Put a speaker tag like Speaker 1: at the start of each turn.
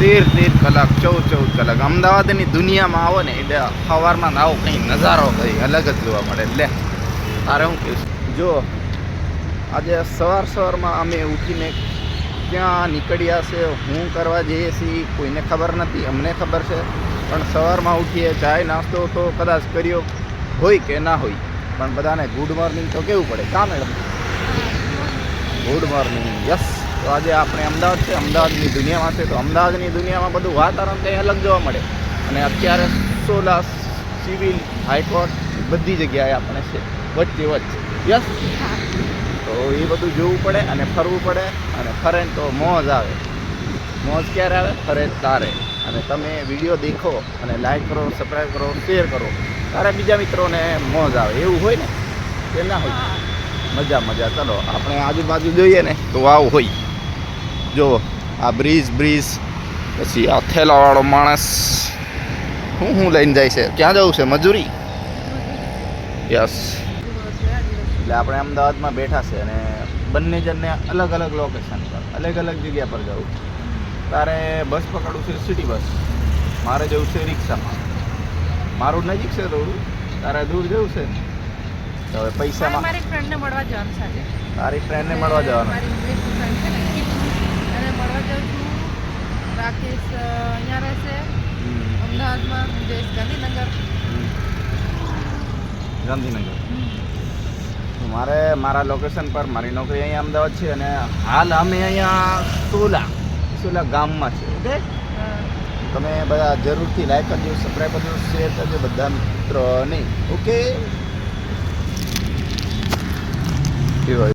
Speaker 1: 13 કલાક 14 કલાક અમદાવાદની દુનિયામાં આવો ને એટલે સવારમાં આવો કંઈ નજારો કંઈ અલગ જ જોવા મળે. લે તારે હું કહીશ, જો આજે સવારમાં અમે ઉઠીને ક્યાં નીકળ્યા છે, હું કરવા જઈએ છીએ કોઈને ખબર નથી, અમને ખબર છે. પણ સવારમાં ઉઠીએ, ચાય નાસ્તો તો કદાચ કર્યો હોય કે ના હોય, પણ બધાને ગુડ મોર્નિંગ તો કેવું પડે. કા મેડમ? Good morning. યસ. તો આજે આપણે અમદાવાદ છે, અમદાવાદની દુનિયામાં છે. તો અમદાવાદની દુનિયામાં બધું વાતાવરણ કંઈ અલગ જોવા મળે. અને અત્યારે 16 સિવિલ હાઈકોર્ટ બધી જગ્યાએ આપણે છે, વચ્ચે વચ્ચે. યસ. તો એ બધું જોવું પડે અને ફરવું પડે. અને ફરે તો મોજ આવે. મોજ ક્યારે આવે? ફરે તારે. અને તમે વિડીયો દેખો અને લાઈક કરો, સબસ્ક્રાઈબ કરો, શેર કરો, તારે બીજા મિત્રોને મોજ આવે. એવું હોય ને કે ના હોય? મજા મજા. ચલો આપણે આજુબાજુ જોઈએ ને તો આવું હોય. જો આ બ્રિજ પછી આ થેલાવાળો માણસ હું લઈને જાય છે. ક્યાં જવું છે? મજૂરી. યસ. એટલે આપણે અમદાવાદમાં બેઠા છે અને બંને જણને અલગ અલગ લોકેશન પર, અલગ અલગ જગ્યા પર જવું. તારે બસ પકડવું છે, સિટી બસ. મારે જવું છે રિક્ષામાં. મારું નજીક છે થોડું, તારે દૂર જવું છે ને. તો હવે પૈસામાં
Speaker 2: મારી ફ્રેન્ડને મળવા જવાનું છે આજે.
Speaker 1: તારી ફ્રેન્ડને મળવા જવાનું?
Speaker 2: મારી ઇંગ્લિશની ફ્રેન્ડ છે ને, એને મળવા જાઉં છું. રાકેશ અહીંયા રહેશે અમદાવાદમાં, જયેશ ગાંધીનગર.
Speaker 1: મારે મારા લોકેશન પર, મારી નોકરી અહીંયા અમદાવાદ છે અને હાલ અમે અહીંયા સોલા ગામમાં છે. ઓકે, તમે બધા જરૂરથી લાઈક કરજો, સબસ્ક્રાઈબ કરજો, શેર કરજો બધા મિત્રોને. ઓકે.